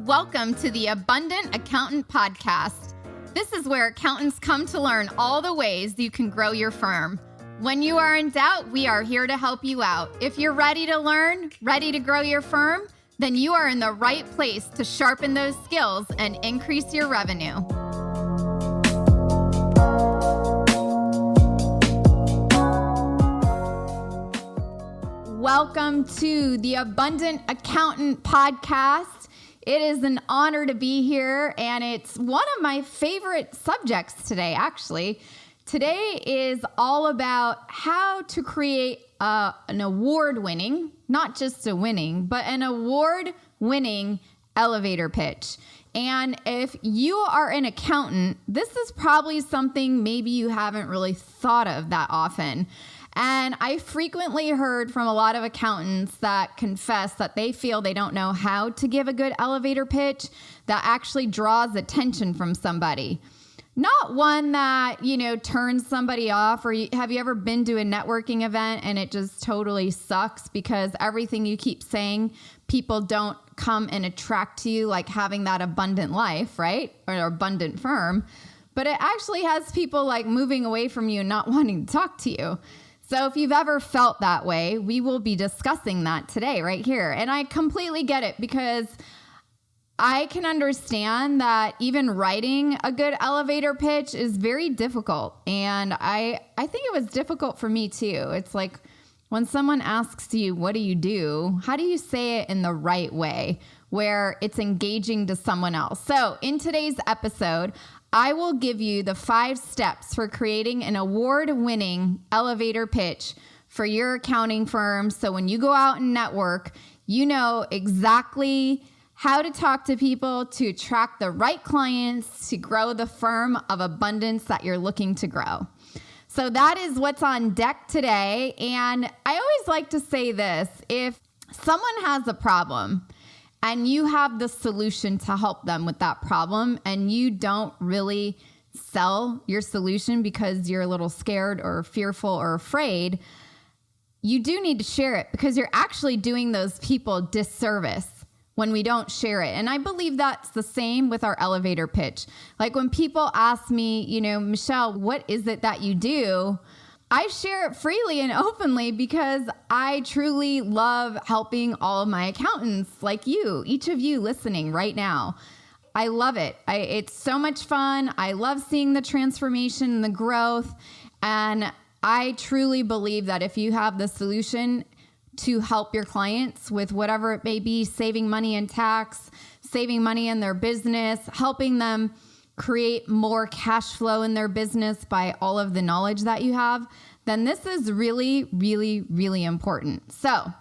Welcome to the Abundant Accountant Podcast. This is where accountants come to learn all the ways you can grow your firm. When you are in doubt, we are here to help you out. If you're ready to learn, ready to grow your firm, then you are in the right place to sharpen those skills and increase your revenue. Welcome to the Abundant Accountant Podcast. It is an honor to be here, and it's one of my favorite subjects today, actually. Today is all about how to create an award-winning, not just a winning, but an award-winning elevator pitch. And if you are an accountant, this is probably something maybe you haven't really thought of that often. And I frequently heard from a lot of accountants that confess that they feel they don't know how to give a good elevator pitch that actually draws attention from somebody. Not one that, turns somebody off, or have you ever been to a networking event and it just totally sucks because everything you keep saying, people don't come and attract to you, like having that abundant life, right? Or abundant firm. But it actually has people like moving away from you and not wanting to talk to you. So if you've ever felt that way, we will be discussing that today right here. And I completely get it because I can understand that even writing a good elevator pitch is very difficult. And I think it was difficult for me too. It's like when someone asks you, what do? How do you say it in the right way where it's engaging to someone else? So in today's episode, I will give you the 5 steps for creating an award-winning elevator pitch for your accounting firm. So when you go out and network, you know exactly how to talk to people to attract the right clients to grow the firm of abundance that you're looking to grow. So that is what's on deck today. And I always like to say this: if someone has a problem and you have the solution to help them with that problem, and you don't really sell your solution because you're a little scared or fearful or afraid, you do need to share it because you're actually doing those people disservice when we don't share it. And I believe that's the same with our elevator pitch. Like when people ask me, Michelle, what is it that you do? I share it freely and openly because I truly love helping all of my accountants like you, each of you listening right now. I love it. It's so much fun. I love seeing the transformation and the growth. And I truly believe that if you have the solution to help your clients with whatever it may be, saving money in tax, saving money in their business, helping them create more cash flow in their business by all of the knowledge that you have, then this is really, really, really important. So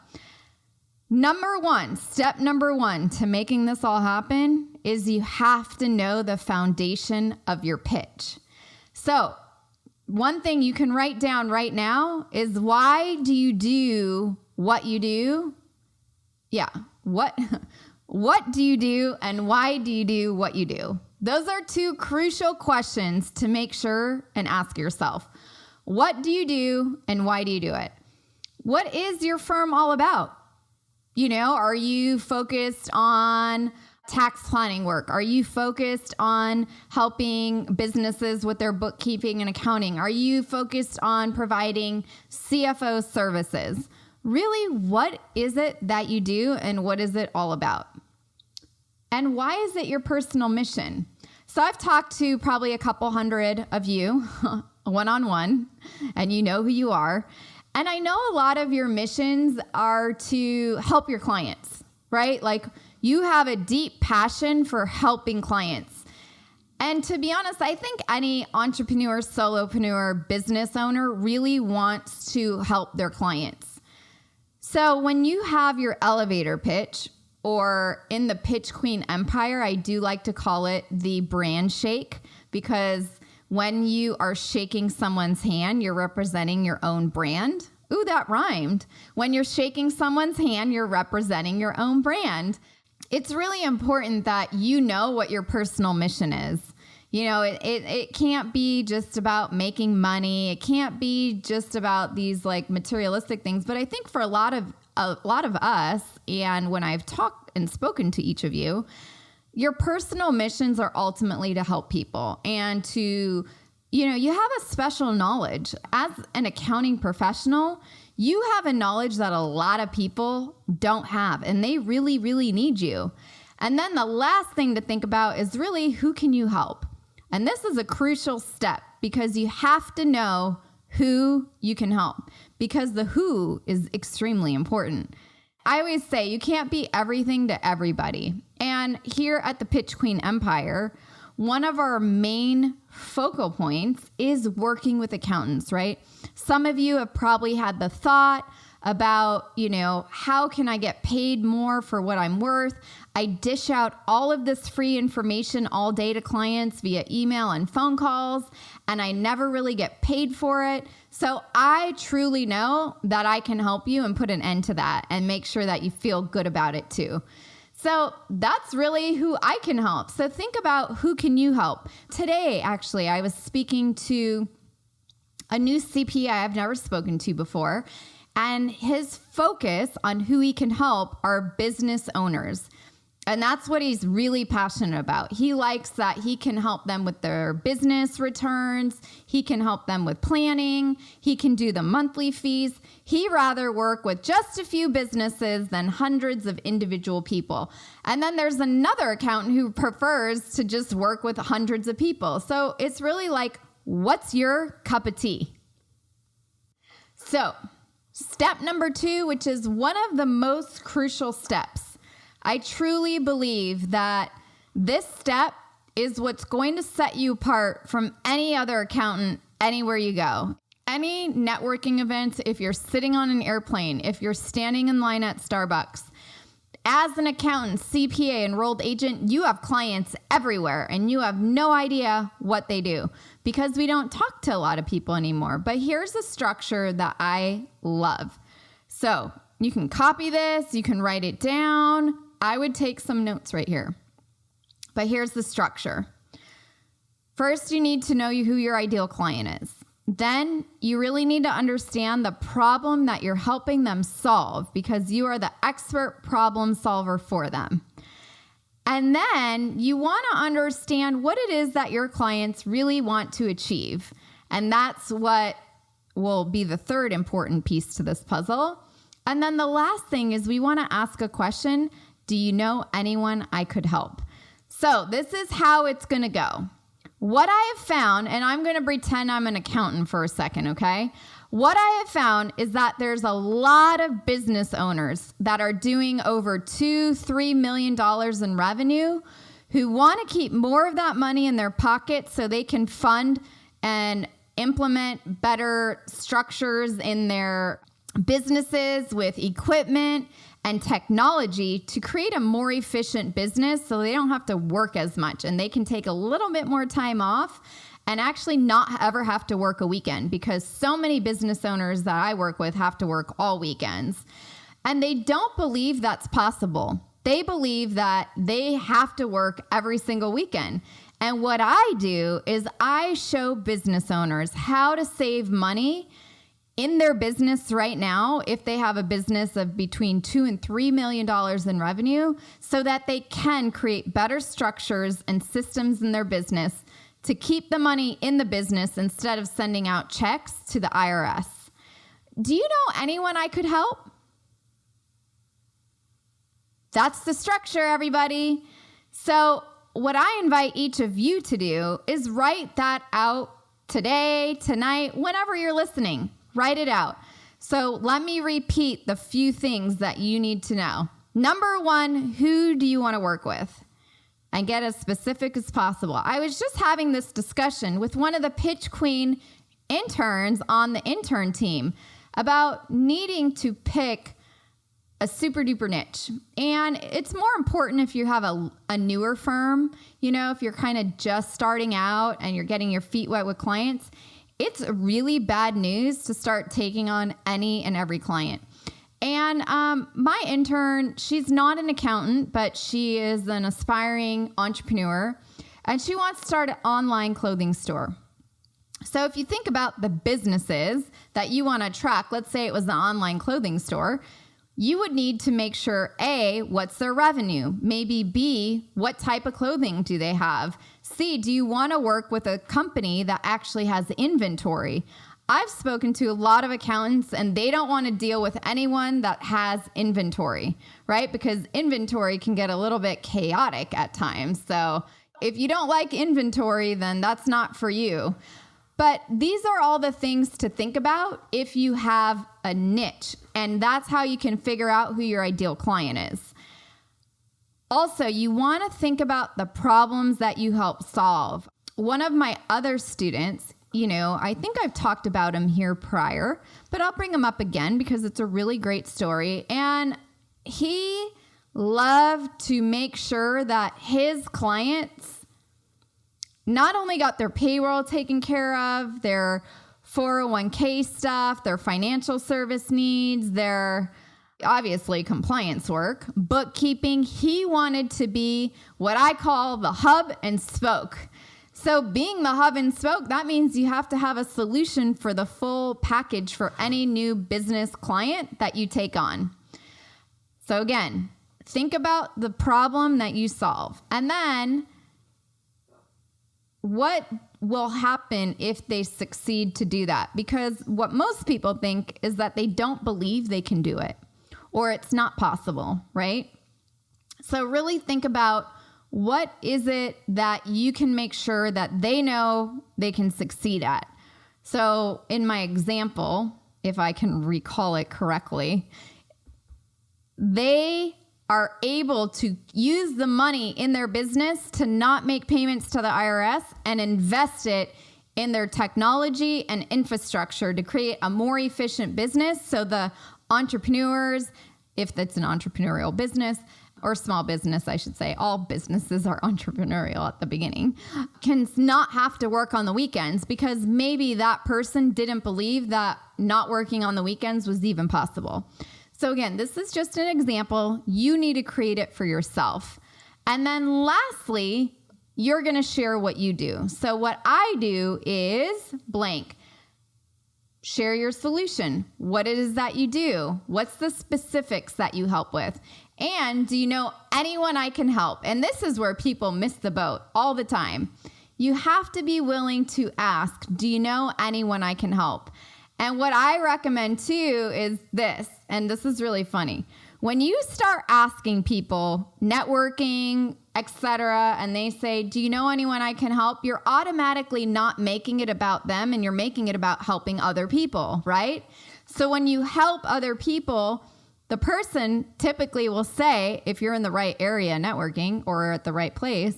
step number one to making this all happen is you have to know the foundation of your pitch. So one thing you can write down right now is, why do you do what you do? Yeah. What do you do and why do you do what you do? Those are 2 crucial questions to make sure and ask yourself. What do you do and why do you do it? What is your firm all about? Are you focused on tax planning work? Are you focused on helping businesses with their bookkeeping and accounting? Are you focused on providing CFO services? Really, what is it that you do and what is it all about? And why is it your personal mission? So I've talked to probably a couple hundred of you one-on-one, and you know who you are. And I know a lot of your missions are to help your clients, right? Like you have a deep passion for helping clients. And to be honest, I think any entrepreneur, solopreneur, business owner really wants to help their clients. So when you have your elevator pitch, or in the Pitch Queen Empire, I do like to call it the brand shake, because when you are shaking someone's hand, you're representing your own brand. Ooh, that rhymed. When you're shaking someone's hand, you're representing your own brand. It's really important that you know what your personal mission is. It can't be just about making money. It can't be just about these like materialistic things. But I think for a lot of us, and when I've talked and spoken to each of you, Your personal missions are ultimately to help people and to, you have a special knowledge. As an accounting professional, you have a knowledge that a lot of people don't have, and they really, really need you. And then the last thing to think about is really, who can you help? And this is a crucial step because you have to know who you can help, because the who is extremely important. I always say you can't be everything to everybody. And here at the Pitch Queen Empire, one of our main focal points is working with accountants, right? Some of you have probably had the thought about, how can I get paid more for what I'm worth? I dish out all of this free information all day to clients via email and phone calls, and I never really get paid for it. So I truly know that I can help you and put an end to that and make sure that you feel good about it too. So that's really who I can help. So think about, who can you help? Today, actually, I was speaking to a new CPA I've never spoken to before, and his focus on who he can help are business owners. And that's what he's really passionate about. He likes that he can help them with their business returns. He can help them with planning. He can do the monthly fees. He'd rather work with just a few businesses than hundreds of individual people. And then there's another accountant who prefers to just work with hundreds of people. So it's really like, what's your cup of tea? So step number 2, which is one of the most crucial steps. I truly believe that this step is what's going to set you apart from any other accountant anywhere you go. Any networking events, if you're sitting on an airplane, if you're standing in line at Starbucks, as an accountant, CPA, enrolled agent, you have clients everywhere and you have no idea what they do because we don't talk to a lot of people anymore. But here's a structure that I love. So you can copy this, you can write it down. I would take some notes right here. But here's the structure. First, you need to know who your ideal client is. Then you really need to understand the problem that you're helping them solve because you are the expert problem solver for them. And then you want to understand what it is that your clients really want to achieve. And that's what will be the third important piece to this puzzle. And then the last thing is we want to ask a question. Do you know anyone I could help? So this is how it's going to go. What I have found, and I'm going to pretend I'm an accountant for a second, okay? What I have found is that there's a lot of business owners that are doing over $2-3 million in revenue who want to keep more of that money in their pocket so they can fund and implement better structures in their businesses with equipment and technology to create a more efficient business so they don't have to work as much and they can take a little bit more time off and actually not ever have to work a weekend because so many business owners that I work with have to work all weekends. And they don't believe that's possible. They believe that they have to work every single weekend. And what I do is I show business owners how to save money in their business right now, if they have a business of between $2 and $3 million in revenue, so that they can create better structures and systems in their business to keep the money in the business instead of sending out checks to the IRS. Do you know anyone I could help? That's the structure, everybody. So what I invite each of you to do is write that out today, tonight, whenever you're listening. Write it out. So let me repeat the few things that you need to know. Number 1, who do you want to work with? And get as specific as possible. I was just having this discussion with one of the Pitch Queen interns on the intern team about needing to pick a super duper niche. And it's more important if you have a newer firm, if you're kind of just starting out and you're getting your feet wet with clients. It's really bad news to start taking on any and every client. And my intern, she's not an accountant, but she is an aspiring entrepreneur, and she wants to start an online clothing store. So if you think about the businesses that you want to track, let's say it was an online clothing store, you would need to make sure, A, what's their revenue? Maybe B, what type of clothing do they have? C, do you want to work with a company that actually has inventory? I've spoken to a lot of accountants and they don't want to deal with anyone that has inventory, right? Because inventory can get a little bit chaotic at times. So if you don't like inventory, then that's not for you. But these are all the things to think about if you have a niche, and that's how you can figure out who your ideal client is. Also, you want to think about the problems that you help solve. One of my other students, I think I've talked about him here prior, but I'll bring him up again because it's a really great story. And he loved to make sure that his clients not only got their payroll taken care of, their 401k stuff, their financial service needs, their obviously compliance work, bookkeeping. He wanted to be what I call the hub and spoke. So being the hub and spoke, that means you have to have a solution for the full package for any new business client that you take on. So again, think about the problem that you solve. And then what will happen if they succeed to do that? Because what most people think is that they don't believe they can do it or it's not possible, right? So really think about what is it that you can make sure that they know they can succeed at. So in my example, if I can recall it correctly, they are able to use the money in their business to not make payments to the IRS and invest it in their technology and infrastructure to create a more efficient business. So the entrepreneurs, if that's an entrepreneurial business or small business, I should say, all businesses are entrepreneurial at the beginning, can not have to work on the weekends because maybe that person didn't believe that not working on the weekends was even possible. So again, this is just an example. You need to create it for yourself. And then lastly, you're going to share what you do. So what I do is blank. Share your solution. What it is that you do? What's the specifics that you help with? And do you know anyone I can help? And this is where people miss the boat all the time. You have to be willing to ask, do you know anyone I can help? And what I recommend too is this, and this is really funny. When you start asking people, networking, etc., and they say, do you know anyone I can help? You're automatically not making it about them and you're making it about helping other people, right? So when you help other people, the person typically will say, if you're in the right area networking or at the right place,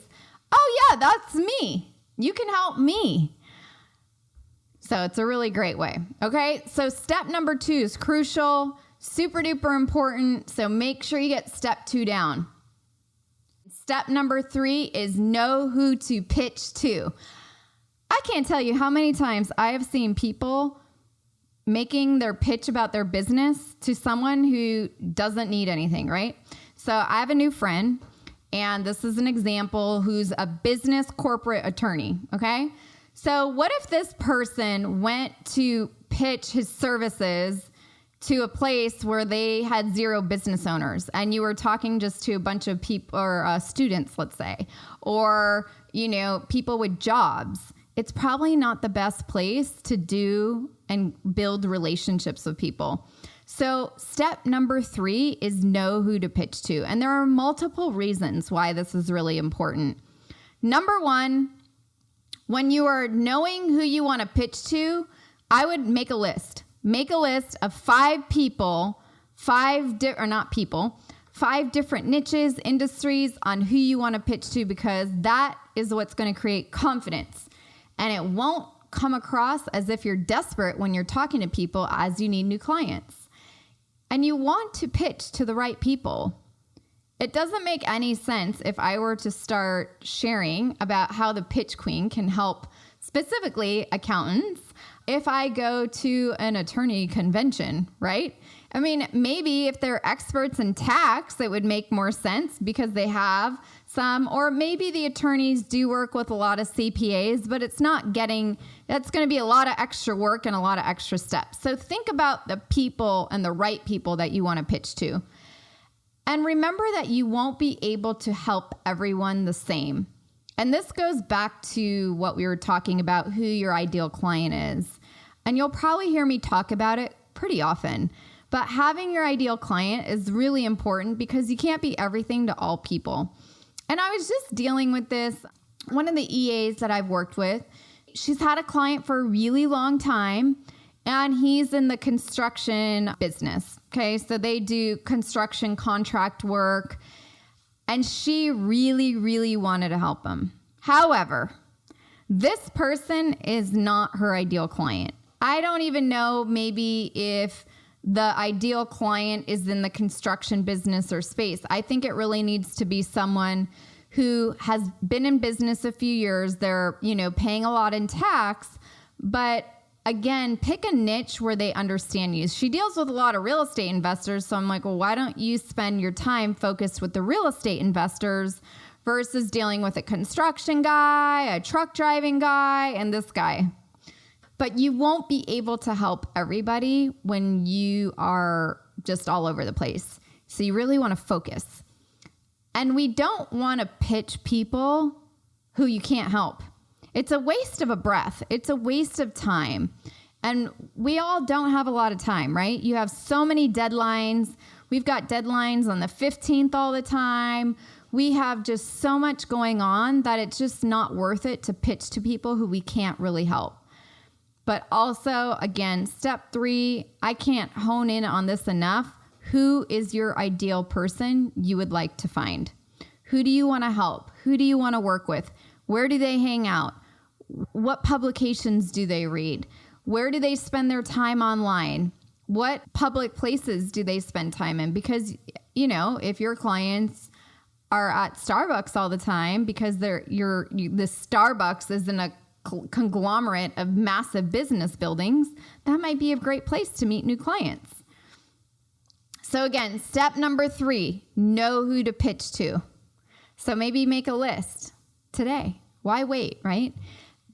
oh yeah, that's me. You can help me. So it's a really great way. Okay. So step number 2 is crucial, super duper important. So make sure you get step 2 down. Step number 3 is know who to pitch to. I can't tell you how many times I have seen people making their pitch about their business to someone who doesn't need anything, right? So I have a new friend, and this is an example, who's a business corporate attorney. Okay. So what if this person went to pitch his services to a place where they had 0 business owners and you were talking just to a bunch of people or students, let's say, or, people with jobs? It's probably not the best place to do and build relationships with people. So step number 3 is know who to pitch to. And there are multiple reasons why this is really important. Number 1, when you are knowing who you want to pitch to, I would make a list. Make a list of 5 people, 5 different niches, industries on who you want to pitch to, because that is what's going to create confidence. And it won't come across as if you're desperate when you're talking to people as you need new clients. And you want to pitch to the right people. It doesn't make any sense if I were to start sharing about how the pitch queen can help specifically accountants if I go to an attorney convention, right? I mean, maybe if they're experts in tax, it would make more sense because they have some, or maybe the attorneys do work with a lot of CPAs, but that's going to be a lot of extra work and a lot of extra steps. So think about the people and the right people that you want to pitch to. And remember that you won't be able to help everyone the same. And this goes back to what we were talking about, who your ideal client is. And you'll probably hear me talk about it pretty often. But having your ideal client is really important because you can't be everything to all people. And I was just dealing with this. One of the EAs that I've worked with, she's had a client for a really long time, and he's in the construction business. Okay, so they do construction contract work, and she really, really wanted to help him. However, this person is not her ideal client. I don't even know maybe if the ideal client is in the construction business or space. I think it really needs to be someone who has been in business a few years. They're, paying a lot in tax, but again, pick a niche where they understand you. She deals with a lot of real estate investors. So I'm like, well, why don't you spend your time focused with the real estate investors versus dealing with a construction guy, a truck driving guy, and this guy? But you won't be able to help everybody when you are just all over the place. So you really want to focus. And we don't want to pitch people who you can't help. It's a waste of a breath. It's a waste of time. And we all don't have a lot of time, right? You have so many deadlines. We've got deadlines on the 15th all the time. We have just so much going on that it's just not worth it to pitch to people who we can't really help. But also, again, step 3, I can't hone in on this enough. Who is your ideal person you would like to find? Who do you want to help? Who do you want to work with? Where do they hang out? What publications do they read? Where do they spend their time online? What public places do they spend time in? Because, if your clients are at Starbucks all the time because the Starbucks is in a conglomerate of massive business buildings, that might be a great place to meet new clients. So again, step number 3, know who to pitch to. So maybe make a list today. Why wait, right?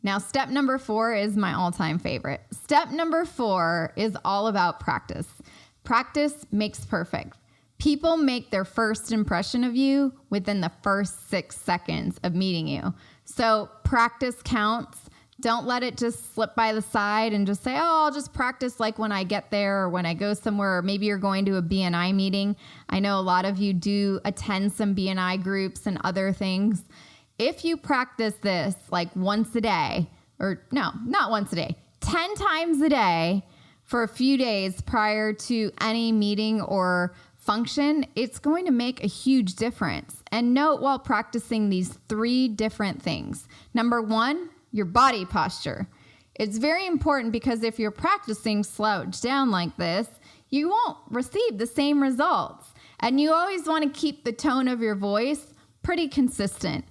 Now, step number 4 is my all-time favorite. Step number 4 is all about practice. Practice makes perfect. People make their first impression of you within the first 6 seconds of meeting you. So practice counts. Don't let it just slip by the side and just say, oh, I'll just practice like when I get there or when I go somewhere, or maybe you're going to a BNI meeting. I know a lot of you do attend some BNI groups and other things. If you practice this like once a day, or no, not once a day, 10 times a day for a few days prior to any meeting or function, it's going to make a huge difference. And note while practicing these 3 different things. Number 1, your body posture. It's very important because if you're practicing slouched down like this, you won't receive the same results. And you always want to keep the tone of your voice pretty consistent.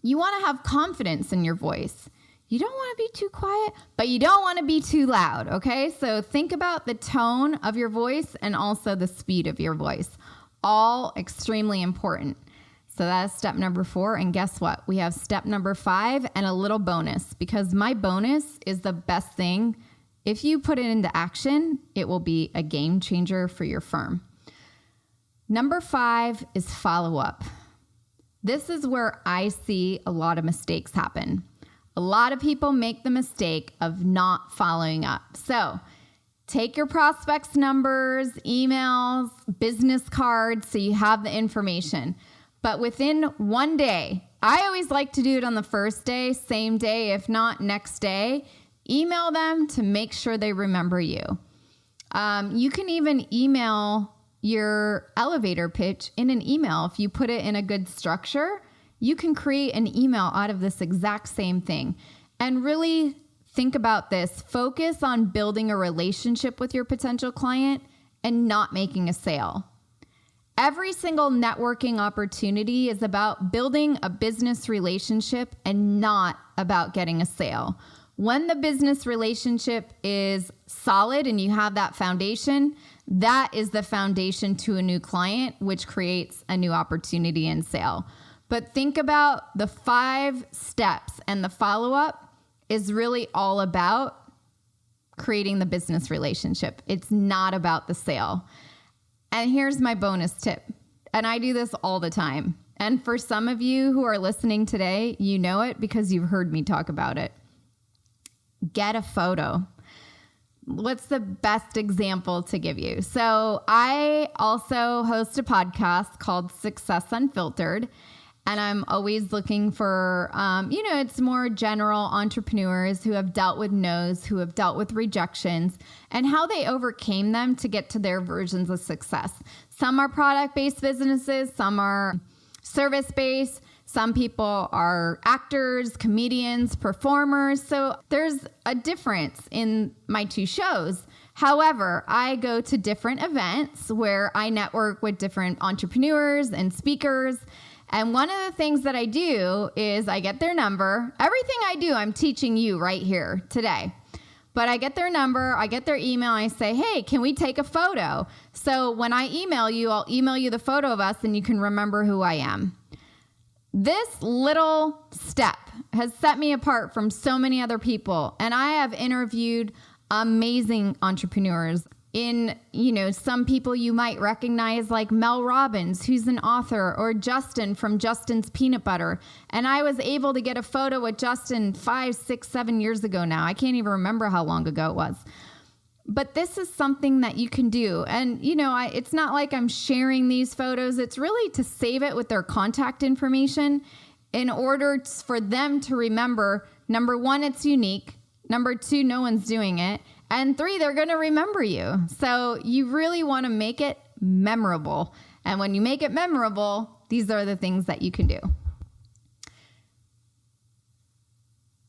You want to have confidence in your voice. You don't want to be too quiet, but you don't want to be too loud, okay? So think about the tone of your voice and also the speed of your voice. All extremely important. So that's step number 4. And guess what? We have step number 5 and a little bonus, because my bonus is the best thing. If you put it into action, it will be a game changer for your firm. Number 5 is follow up. This is where I see a lot of mistakes happen. A lot of people make the mistake of not following up. So take your prospects' numbers, emails, business cards, so you have the information. But within 1 day, I always like to do it on the first day, same day, if not next day, email them to make sure they remember you. You can even email your elevator pitch in an email. If you put it in a good structure, you can create an email out of this exact same thing. And really think about this. Focus on building a relationship with your potential client and not making a sale. Every single networking opportunity is about building a business relationship and not about getting a sale. When the business relationship is solid and you have that foundation, That is the foundation to a new client, which creates a new opportunity and sale. But think about the 5 steps, and the follow-up is really all about creating the business relationship. It's not about the sale. And here's my bonus tip. And I do this all the time. And for some of you who are listening today, you know it because you've heard me talk about it. Get a photo. What's the best example to give you? So I also host a podcast called Success Unfiltered. And I'm always looking for, it's more general entrepreneurs who have dealt with no's, who have dealt with rejections, and how they overcame them to get to their versions of success. Some are product-based businesses, some are service-based, some people are actors, comedians, performers. So there's a difference in my 2 shows. However, I go to different events where I network with different entrepreneurs and speakers. And one of the things that I do is I get their number. Everything I do, I'm teaching you right here today. But I get their number, I get their email, I say, hey, can we take a photo? So when I email you, I'll email you the photo of us and you can remember who I am. This little step has set me apart from so many other people. And I have interviewed amazing entrepreneurs. Some people you might recognize like Mel Robbins, who's an author, or Justin from Justin's Peanut Butter. And I was able to get a photo with Justin 5, 6, 7 years ago now. I can't even remember how long ago it was. But this is something that you can do. And, it's not like I'm sharing these photos. It's really to save it with their contact information in order for them to remember, number 1, it's unique. Number 2, no one's doing it. And 3, they're going to remember you. So you really want to make it memorable. And when you make it memorable, these are the things that you can do.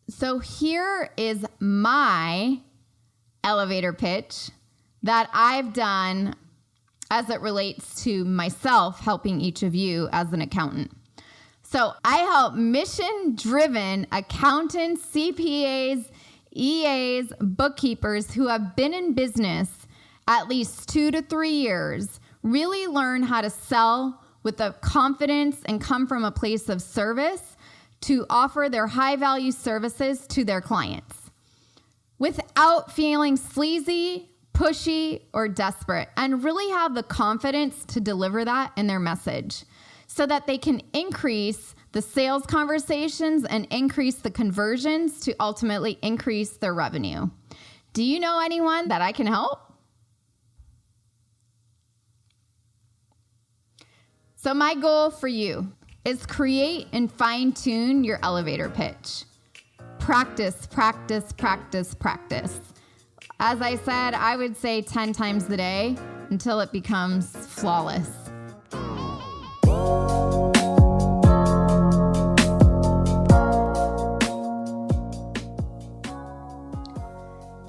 So here is my elevator pitch that I've done as it relates to myself helping each of you as an accountant. So I help mission-driven accountants, CPAs, EAs, bookkeepers who have been in business at least 2 to 3 years really learn how to sell with the confidence and come from a place of service to offer their high-value services to their clients without feeling sleazy, pushy, or desperate, and really have the confidence to deliver that in their message so that they can increase the sales conversations and increase the conversions to ultimately increase their revenue. Do you know anyone that I can help? So my goal for you is create and fine-tune your elevator pitch. Practice, practice, practice, practice. As I said, I would say 10 times a day until it becomes flawless.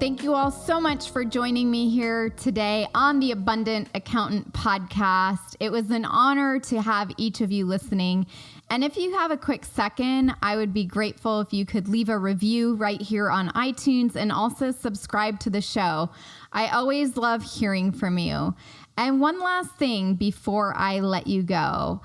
Thank you all so much for joining me here today on the Abundant Accountant podcast. It was an honor to have each of you listening. And if you have a quick second, I would be grateful if you could leave a review right here on iTunes and also subscribe to the show. I always love hearing from you. And one last thing before I let you go.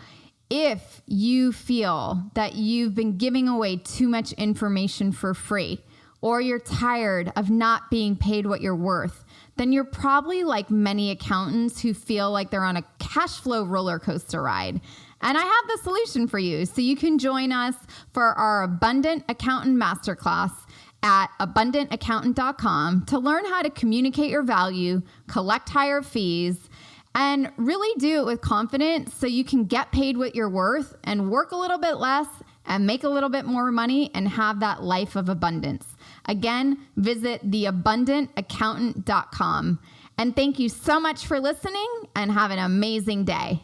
If you feel that you've been giving away too much information for free, or you're tired of not being paid what you're worth, then you're probably like many accountants who feel like they're on a cash flow roller coaster ride. And I have the solution for you. So you can join us for our Abundant Accountant Masterclass at abundantaccountant.com to learn how to communicate your value, collect higher fees, and really do it with confidence so you can get paid what you're worth and work a little bit less and make a little bit more money and have that life of abundance. Again, visit theabundantaccountant.com. And thank you so much for listening and have an amazing day.